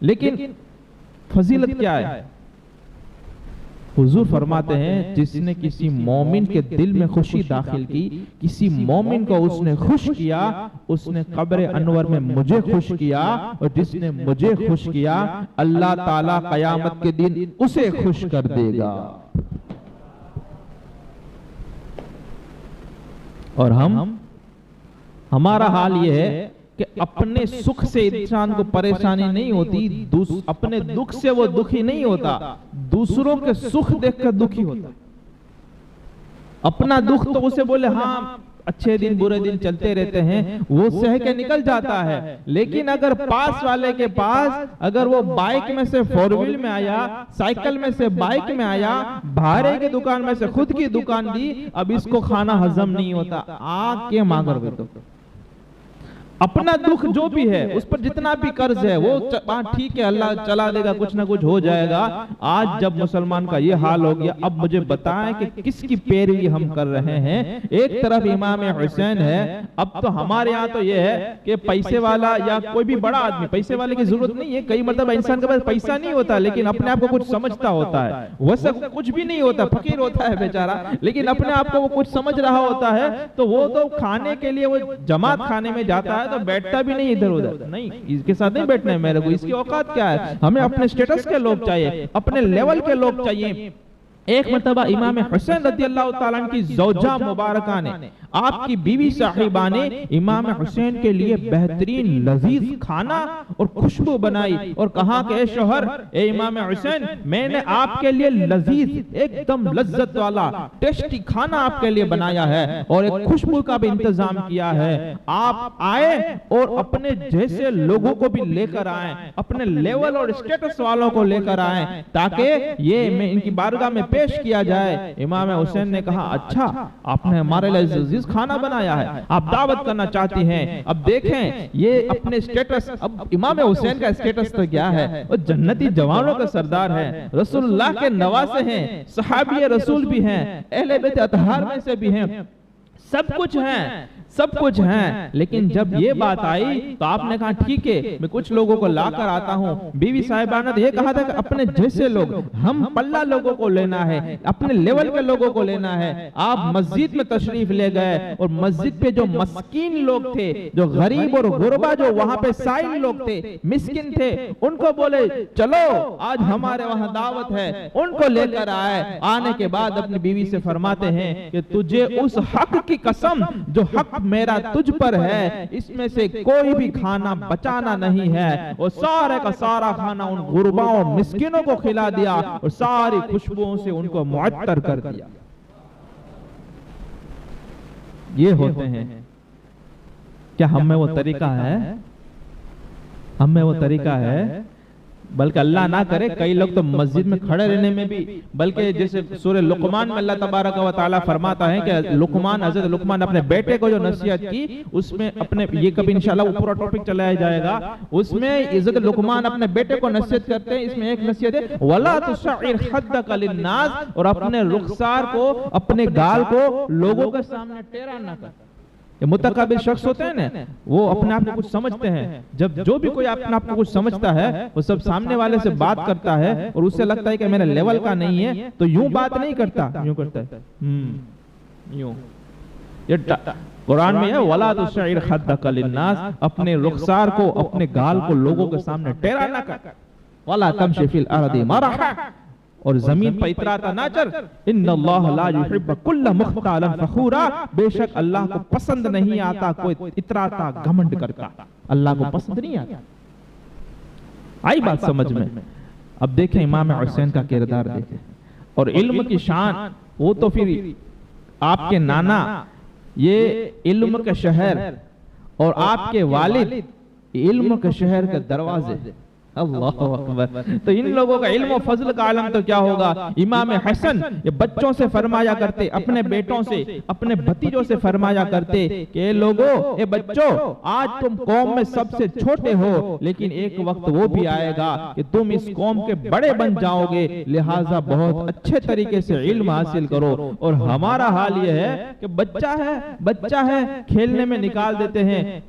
لیکن فضیلت کیا ہے؟ حضور فرماتے ہیں جس نے کسی مومن کے دل میں خوشی داخل کی, کسی مومن کو اس نے خوش کیا, اس نے قبر انور میں مجھے خوش کیا. اور جس نے مجھے خوش کیا اللہ تعالیٰ قیامت کے دن اسے خوش کر دے گا. اور ہمارا حال یہ ہے کہ اپنے سکھ سے انسان کو پریشانی نہیں ہوتی, اپنے دکھ سے وہ دکھی نہیں ہوتا, دوسروں کے سکھ دیکھ کر دکھی ہوتا. اپنا دکھ تو اسے بولے ہاں اچھے دن برے دن چلتے رہتے ہیں, وہ سہ کے نکل جاتا ہے. لیکن اگر پاس والے کے پاس اگر وہ بائک میں سے 4 ویل میں آیا, سائیکل میں سے بائک میں آیا, بھارے کی دکان میں سے خود کی دکان دی, اب اس کو کھانا ہضم نہیں ہوتا. آگ کے مانگر بیٹو, اپنا دکھ جو بھی ہے اس پر جتنا بھی قرض ہے وہ ٹھیک ہے اللہ چلا دے گا, کچھ نہ کچھ ہو جائے گا. آج جب مسلمان کا یہ حال ہو گیا, اب مجھے بتائیں کہ کس کی پیروی ہم کر رہے ہیں؟ ایک طرف امام حسین ہے, اب تو ہمارے یہاں تو یہ ہے کہ پیسے والا یا کوئی بھی بڑا آدمی, پیسے والے کی ضرورت نہیں ہے. کئی مرتبہ انسان کے پاس پیسہ نہیں ہوتا لیکن اپنے آپ کو کچھ سمجھتا ہوتا ہے. ویسے کچھ بھی نہیں ہوتا, فقیر ہوتا ہے بیچارہ, لیکن اپنے آپ کو وہ کچھ سمجھ رہا ہوتا ہے. تو وہ تو کھانے کے لیے وہ جماعت کھانے میں جاتا ہے تو بیٹھتا بھی نہیں ادھر ادھر, نہیں اس کے ساتھ نہیں بیٹھنا ہے میرے کو. اس کی اوقات کیا ہے؟ ہمیں اپنے سٹیٹس کے لوگ چاہیے, اپنے لیول کے لوگ چاہیے. ایک مرتبہ امام حسین رضی اللہ تعالیٰ عنہ کی زوجہ مبارکہ نے, آپ کی بیوی صاحبہ نے امام حسین کے لیے بہترین لذیذ کھانا اور خوشبو بنائی اور کہا کہ اے شوہر, اے امام حسین, میں نے آپ کے لیے لذیذ ایک دم لذت والا ٹیسٹی کھانا آپ کے لیے بنایا ہے اور ایک خوشبو کا بھی انتظام کیا ہے. آپ آئے اور اپنے جیسے لوگوں کو بھی لے کر آئیں, اپنے لیول اور اسٹیٹس والوں کو لے کر آئیں تاکہ یہ میں ان کی بارگاہ میں پیش کیا جائے. امام حسین نے کہا اچھا آپ نے ہمارے لیے لذیذ کھانا بنایا ہے, آپ دعوت کرنا چاہتی ہیں. اب دیکھیں یہ اپنے سٹیٹس, اب امام حسین کا سٹیٹس تو کیا ہے, وہ جنتی جوانوں کا سردار ہے, رسول اللہ کے نواسے ہیں, صحابی رسول بھی ہیں, اہل بیت اطہار میں سے بھی ہیں, سب کچھ ہیں. سب کچھ ہیں، لیکن جب یہ بات آئی تو آپ نے کہا ٹھیک ہے میں کچھ لوگوں کو لا کر آتا ہوں۔ بیوی صاحبانہ نے یہ کہا تھا کہ اپنے جیسے لوگ، ہم پلہ لوگوں کو لینا ہے، اپنے لیول کے لوگوں کو لینا ہے۔ آپ مسجد میں تشریف لے گئے اور مسجد پہ جو مسکین لوگ تھے، جو غریب اور غربا جو وہاں پہ سائل لوگ تھے، مسکین تھے، ان کو بولے چلو آج ہمارے وہاں دعوت ہے، ان کو لے کر آئے۔ آنے کے بعد اپنی بیوی سے فرماتے ہیں کہ تجھے اس حق کی قسم جو حق میرا تجھ پر ہے، اس میں سے کوئی بھی کھانا بچانا نہیں ہے، اور سارے کا سارا کھانا ان غرباؤں اور مسکینوں کو کھلا دیا اور ساری خوشبوؤں سے ان کو معطر کر دیا۔ یہ ہوتے ہیں۔ کیا ہم میں وہ طریقہ ہے؟ ہم میں وہ طریقہ ہے؟ بلکہ اللہ نہ کرے کئی لوگ تو مسجد میں کھڑے رہنے میں بھی، بلکہ جیسے سورہ لقمان میں اللہ تبارک و تعالیٰ فرماتا ہے کہ حضرت لقمان اپنے بیٹے کو جو نصیحت کی، اس میں اپنے، یہ کبھی انشاءاللہ وہ پورا ٹاپک چلایا جائے گا، اس میں حضرت لقمان اپنے بیٹے کو نصیحت کرتے ہیں۔ اس میں ایک نصیحت ہے وَلَا تُسَعِّرْ خَدَّكَ لِلنَّاسِ، اور اپنے رخسار کو، اپنے گال کو لوگوں کے سامنے ٹیڑھا نہ کر۔ یہ متکبر شخص ہوتے ہیں نا، وہ اپنے آپ کو کچھ سمجھتے ہیں، جب جو بھی کوئی اپنے آپ کو کچھ سمجھتا ہے وہ سب سامنے والے سے بات کرتا ہے اور اس سے لگتا ہے کہ میرے لیول کا نہیں ہے تو یوں بات نہیں کرتا، یوں کرتا ہے، یوں۔ یہ قرآن میں ہے وَلَا تُسَعِّرْ خَدَّكَ لِلنَّاسِ، اپنے رخسار کو، اپنے گال کو لوگوں کے سامنے ٹیڑھا نہ کر۔ وَلَا تَمْشِ فِي الْأَرْضِ مَرَحًا، اور زمین پر اتراتا نہ چل۔ ان اللہ لا یحب کل مختال فخورا، بے شک اللہ کو پسند نہیں آتا کوئی اتراتا گھمنڈ کرتا، اللہ کو پسند نہیں آتا۔ آئی بات سمجھ میں؟ اب دیکھیں امام حسین کا کردار دیکھیں، اور علم کی شان، وہ تو پھر آپ کے نانا یہ علم کے شہر اور آپ کے والد علم کے شہر کے دروازے، اللہ اکبر۔ تو ان لوگوں کا علم و فضل کا عالم تو کیا ہوگا۔ امام حسن یہ بچوں سے فرمایا کرتے، اپنے بیٹوں سے، اپنے بھتیجوں سے فرمایا کرتے کہ اے لوگوں، اے بچوں، آج تم قوم میں سب سے چھوٹے ہو، لیکن ایک وقت وہ بھی آئے گا کہ تم اس قوم کے بڑے بن جاؤ گے، لہٰذا بہت اچھے طریقے سے علم حاصل کرو۔ اور ہمارا حال یہ ہے کہ بچہ ہے کھیلنے میں نکال دیتے ہیں،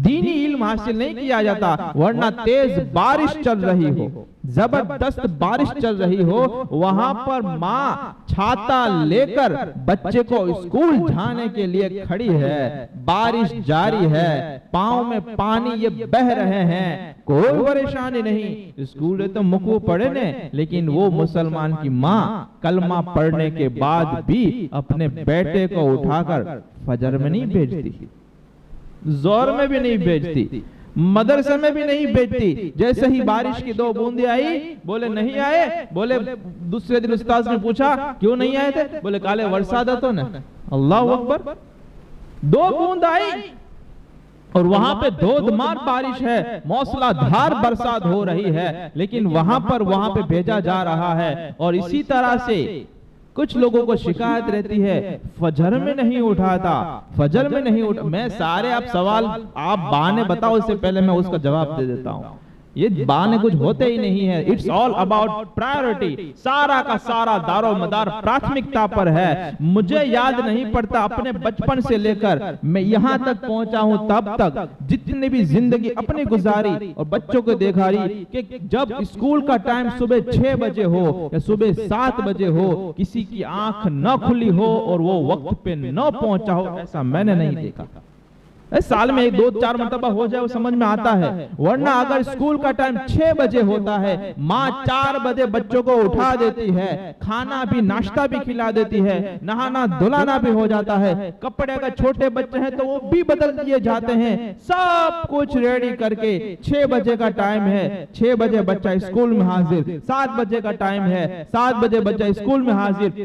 دینی علم حاصل نہیں کیا جاتا، ورنہ تیز بارش چل رہی ہو، زبردست بارش چل رہی ہو، وہاں پر ماں چھاتا لے کر بچے کو اسکول جانے کے لیے کھڑی ہے، بارش جاری ہے، پاؤں میں پانی یہ بہ رہے ہیں، کوئی پریشانی نہیں، اسکول تو مکو پڑھے نے، لیکن وہ مسلمان کی ماں کلمہ پڑھنے کے بعد بھی اپنے بیٹے کو اٹھا کر فجر میں نہیں بھیجتی، زور میں بھی نہیں بھیجتی، مدرسے میں بھی نہیں بھیجتی۔ جیسے ہی بارش کی 2 بوندیں آئی، بولے نہیں آئے، بولے دوسرے دن استاذ نے پوچھا کیوں نہیں آئے تھے، بولے کالے ورسا دا تو نا، اللہ اکبر۔ 2 بوند آئی اور وہاں پہ دھود مار بارش ہے، موسلا دھار برسات ہو رہی ہے، لیکن وہاں پہ بھیجا جا رہا ہے۔ اور اسی طرح سے کچھ لوگوں کو شکایت رہتی ہے فجر میں نہیں اٹھاتا، فجر میں نہیں اٹھا۔ میں سارے آپ سوال آپ بہانے بتاؤ، اس سے پہلے میں اس کا جواب دے دیتا ہوں۔ یہ بہانے کچھ ہوتے ہی نہیں ہے، اٹس آل اباؤٹ پرائیورٹی، سارا کا سارا دار و مدار پراتھمکتا پر ہے۔ مجھے یاد نہیں پڑتا اپنے بچپن سے لے کر میں یہاں تک پہنچا ہوں تب تک جتنی بھی زندگی اپنی گزاری اور بچوں کو دیکھا رہی کہ جب اسکول کا ٹائم صبح 6 بجے ہو یا صبح 7 بجے ہو، کسی کی آنکھ نہ کھلی ہو اور وہ وقت پہ نہ پہنچا ہو، ایسا میں نے نہیں دیکھا۔ سال میں 1-2-4 مرتبہ ہو جائے وہ سمجھ میں آتا ہے، ورنہ اگر اسکول کا ٹائم 6 بجے ہوتا ہے، ماں 4 بجے بچوں کو اٹھا دیتی ہے، کھانا بھی ناشتہ بھی کھلا دیتی ہے، نہانا دھلانا بھی ہو جاتا ہے، کپڑے اگر چھوٹے بچے ہیں تو وہ بھی بدل دیے جاتے ہیں، سب کچھ ریڈی کر کے 6 بجے کا ٹائم ہے، 6 بجے بچہ اسکول میں حاضر، 7 بجے کا ٹائم ہے، 7 بجے بچہ اسکول میں حاضر۔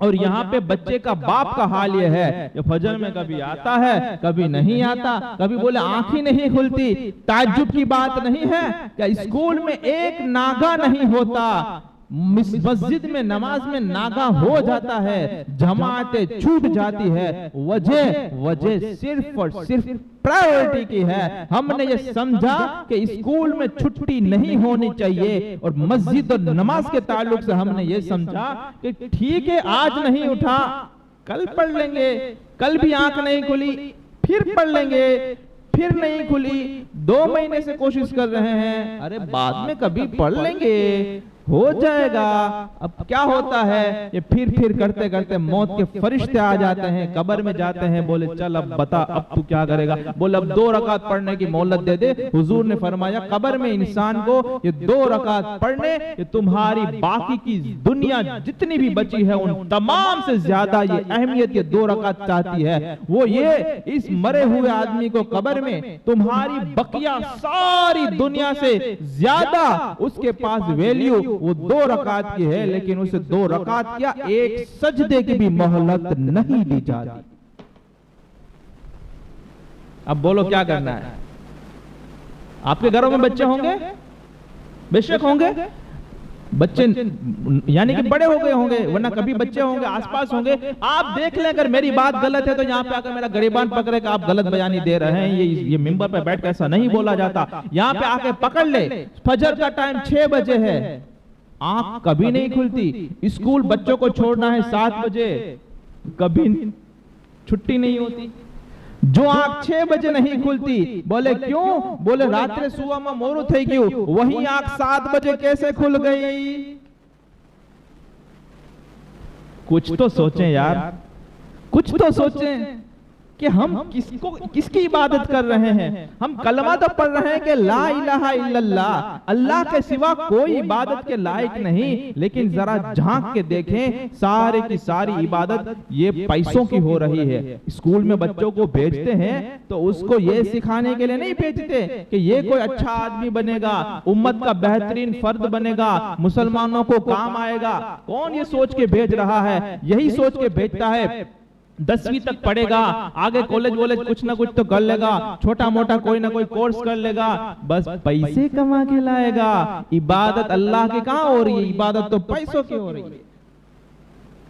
اور یہاں پہ بچے کا باپ کا حال یہ ہے کہ فجر میں کبھی آتا ہے کبھی نہیں آتا، کبھی بولے آنکھ ہی نہیں کھلتی۔ تعجب کی بات نہیں ہے کہ اسکول میں ایک ناگا نہیں ہوتا، مسجد میں نماز میں ناگا ہو جاتا ہے، جماعتیں چھوٹ جاتی ہے، وجہ صرف اور صرف پرائیورٹی کی ہے۔ ہم نے یہ سمجھا کہ اسکول میں چھٹی نہیں ہونی چاہیے، اور مسجد اور نماز کے تعلق سے ہم نے یہ سمجھا کہ ٹھیک ہے آج نہیں اٹھا کل پڑھ لیں گے، کل بھی آنکھ نہیں کھلی پھر پڑھ لیں گے، پھر نہیں کھلی، 2 مہینے سے کوشش کر رہے ہیں، ارے بعد میں کبھی پڑھ لیں گے، ہو جائے گا۔ اب کیا ہوتا ہے، یہ پھر کرتے کرتے موت کے فرشتے آ جاتے ہیں، قبر میں جاتے ہیں، بولے چل اب بتا اب تو کیا کرے گا، بولے اب 2 رکعت پڑھنے کی مہلت دے دے۔ حضور نے فرمایا قبر میں انسان کو یہ 2 رکعت پڑھنے، یہ تمہاری باقی کی دنیا جتنی بھی بچی ہے ان تمام سے زیادہ یہ اہمیت یہ 2 رکعت چاہتی ہے۔ وہ یہ اس مرے ہوئے آدمی کو قبر میں تمہاری بقیہ ساری دنیا سے زیادہ اس کے پاس ویلیو وہ 2 رکعت کی ہے، لیکن اسے 2 رکعت کیا، ایک سجدے کی بھی مہلت نہیں دی جاتی۔ اب بولو کیا کرنا ہے؟ آپ کے گھروں میں بچے ہوں گے، بے شک ہوں گے، بچے یعنی کہ بڑے ہو گئے ہوں گے، ورنہ کبھی بچے ہوں گے آس پاس ہوں گے۔ آپ دیکھ لیں اگر میری بات غلط ہے تو یہاں پہ آ کر میرا گریبان پکڑے کہ آپ غلط بیانی دے رہے ہیں، یہ ممبر پہ بیٹھ کے ایسا نہیں بولا جاتا۔ یہاں پہ آ کے پکڑ لے، فجر کا ٹائم 6 بجے ہے، آنکھ کبھی نہیں کھلتی، اسکول بچوں کو چھوڑنا ہے 7 بجے، کبھی چھٹی نہیں ہوتی۔ جو آنکھ 6 بجے نہیں کھلتی، بولے کیوں؟ بولے راترے سوا میں مورو تھے کیوں، وہی آنکھ 7 بجے کیسے کھل گئی؟ کچھ تو سوچیں یار، کچھ تو سوچیں کہ ہم کس کی عبادت کر رہے ہیں۔ ہم کلمہ تو پڑھ رہے ہیں کہ لا الہ الا اللہ، اللہ کے سوا کوئی عبادت کے لائق نہیں، لیکن ذرا جھانک کے دیکھیں سارے کی ساری عبادت یہ پیسوں کی ہو رہی ہے۔ اسکول میں بچوں کو بھیجتے ہیں تو اس کو یہ سکھانے کے لیے نہیں بھیجتے کہ یہ کوئی اچھا آدمی بنے گا، امت کا بہترین فرد بنے گا، مسلمانوں کو کام آئے گا۔ کون یہ سوچ کے بھیج رہا ہے؟ یہی سوچ کے بھیجتا ہے 10ویں تک پڑھے گا، آگے کالج والج کچھ نہ کچھ تو کر لے گا، چھوٹا موٹا کوئی نہ کوئی کورس کر لے گا، بس پیسے کما کے لائے گا۔ عبادت اللہ کی کہاں ہو رہی ہے؟ عبادت تو پیسوں کی ہو رہی ہے۔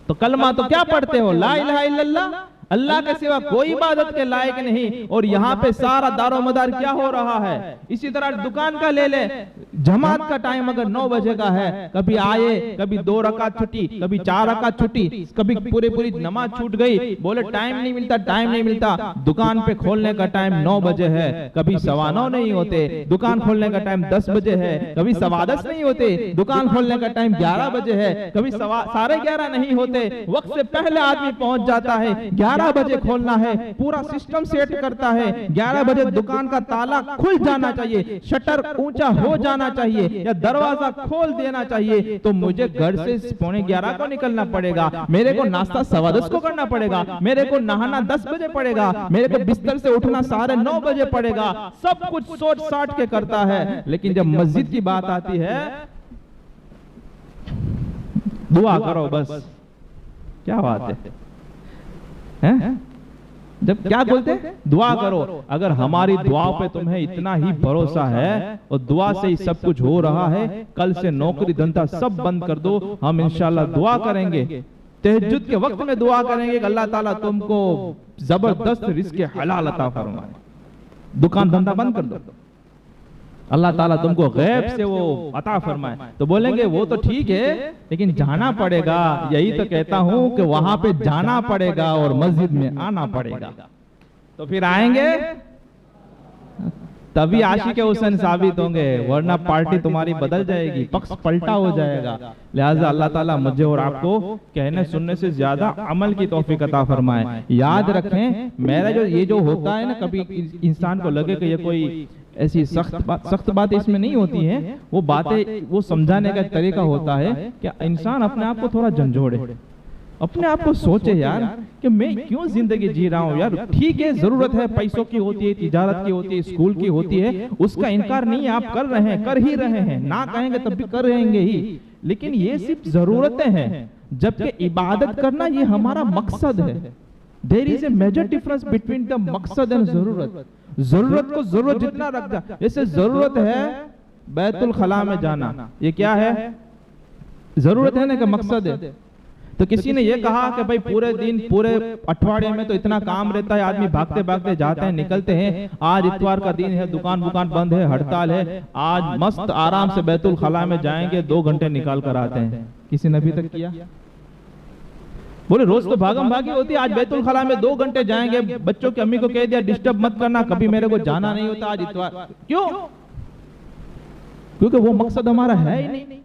تو کلمہ تو کیا پڑھتے ہو؟ لا الہ الا اللہ، اللہ کے سوا کوئی عبادت کے لائق نہیں، اور یہاں پہ سارا دار و مدار کیا ہو رہا ہے؟ اسی طرح دکان کا لے لے، جماعت کا ٹائم اگر 9 بجے کا ہے، کبھی آئے، کبھی 2 رکعت چھٹی، کبھی 4 رکعت چھٹی، کبھی پوری نماز چھوٹ گئی، بولے ٹائم نہیں ملتا۔ دکان پہ کھولنے کا ٹائم 9 بجے ہے، کبھی 9:15 نہیں ہوتے، دکان کھولنے کا ٹائم 10 بجے ہے، کبھی 10:15 نہیں ہوتے، دکان کھولنے کا ٹائم 11 بجے ہے، کبھی 11:30 نہیں ہوتے، وقت سے پہلے آدمی پہنچ جاتا ہے، 11 بجے کھولنا ہے، پورا سسٹم سیٹ کرتا ہے، 11 بجے دکان کا تالا کھل جانا چاہیے، شٹر اونچا ہو جانا چاہیے یا دروازہ کھول دینا چاہیے، تو مجھے گھر سے 11:15 کو نکلنا پڑے گا، میرے کو ناشتہ 10:15 کو کرنا پڑے گا، میرے کو نہانا 10 بجے پڑے گا، میرے کو بستر سے اٹھنا 9:30 بجے پڑے گا، سب کچھ سوچ ساٹھ کے کرتا ہے۔ لیکن جب مسجد کی بات آتی ہے، دعا کرو بس، کیا بات ہے، جب کیا بولتے دعا کرو۔ اگر ہماری دعا پہ تمہیں اتنا ہی بھروسہ ہے اور دعا سے ہی سب کچھ ہو رہا ہے، کل سے نوکری دھندا سب بند کر دو، ہم انشاءاللہ دعا کریں گے، تہجد کے وقت میں دعا کریں گے کہ اللہ تعالیٰ تم کو زبردست رزق حلال عطا فرمائے، دکان دھندا بند کر دو، اللہ تعالیٰ تم کو غیب سے وہ عطا فرمائے۔ تو بولیں گے وہ تو ٹھیک ہے لیکن جانا پڑے گا، یہی تو کہتا ہوں کہ وہاں پہ جانا پڑے گا اور مسجد میں آنا پڑے گا، تو پھر آئیں گے تبھی عاشق حسین ثابت ہوں گے، ورنہ پارٹی تمہاری بدل جائے گی، پکس پلٹا ہو جائے گا۔ لہٰذا اللہ تعالیٰ مجھے اور آپ کو کہنے سننے سے زیادہ عمل کی توفیق عطا فرمائے۔ یاد رکھیں میرا یہ جو ہوتا ہے نا، کبھی انسان کو لگے کہ یہ کوئی ایسی سخت بات اس میں نہیں ہوتی ہیں، وہ باتیں وہ سمجھانے کا طریقہ ہوتا ہے کہ انسان اپنے آپ کو تھوڑا جھنجھوڑے، اپنے آپ کو سوچے یار کہ میں کیوں زندگی جی رہا ہوں۔ یار ٹھیک ہے، ضرورت ہے، پیسوں کی ہوتی ہے، تجارت کی ہوتی ہے، اسکول کی ہوتی ہے، اس کا انکار نہیں، آپ کر رہے ہیں، کر ہی رہے ہیں، نہ کہیں گے تب بھی کر رہیں گے ہی، لیکن یہ صرف ضرورتیں ہیں، جبکہ عبادت کرنا یہ ہمارا مقصد ہے۔ There is a major difference between the مقصد and ضرورت۔ ضرورت کو ضرورت جتنا رکھ جا، جیسے ضرورت ہے بیت الخلاء میں جانا، یہ کیا ہے؟ ضرورت ہے نا کہ مقصد ہے۔ تو کسی نے یہ کہا کہ بھائی پورے دن پورے اٹھواڑے میں تو اتنا کام رہتا ہے، آدمی بھاگتے بھاگتے جاتے ہیں، نکلتے ہیں، آج اتوار کا دن ہے، دکان بند ہے، ہڑتال ہے، آج مست آرام سے بیت الخلاء میں جائیں گے، 2 گھنٹے نکال کر آتے ہیں۔ کسی نے ابھی تک کیا؟ بولے روز تو بھاگم بھاگی ہوتی ہے، آج بیت الخلا میں 2 گھنٹے جائیں گے، بچوں کی امی کو کہہ دیا ڈسٹرب مت کرنا، کبھی میرے کو جانا نہیں ہوتا آج اتوار. کیوں؟ کیونکہ وہ مقصد ہمارا ہے ہی نہیں،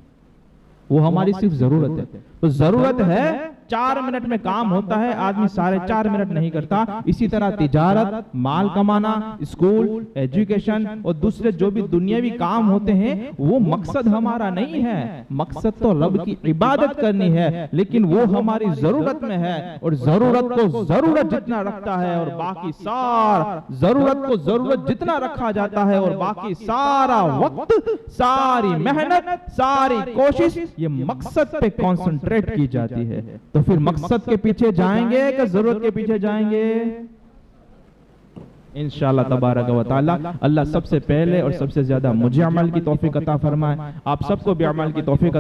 وہ ہماری صرف ضرورت ہے. تو ضرورت ہے 4 منٹ میں کام ہوتا ہے، آدمی 4.5 منٹ نہیں کرتا. اسی طرح تجارت، مال کمانا، اسکول، ایجوکیشن اور دوسرے جو بھی دنیاوی کام ہوتے ہیں وہ مقصد ہمارا نہیں ہے. مقصد تو رب کی عبادت کرنی ہے، لیکن وہ ہماری ضرورت میں ہے. اور ضرورت کو ضرورت جتنا رکھتا ہے اور باقی سارا ضرورت کو ضرورت جتنا رکھا جاتا ہے اور باقی سارا وقت، ساری محنت، ساری کوشش یہ مقصد پہ کانسنٹریٹ کی جاتی ہے. تو پھر مقصد کے پیچھے جائیں گے کہ ضرورت کے پیچھے جائیں گے؟ انشاءاللہ تبارک و تعالی اللہ سب سے پہلے اور سب سے زیادہ مجھے عمل کی توفیق عطا فرمائے، آپ سب کو بھی عمل کی توفیق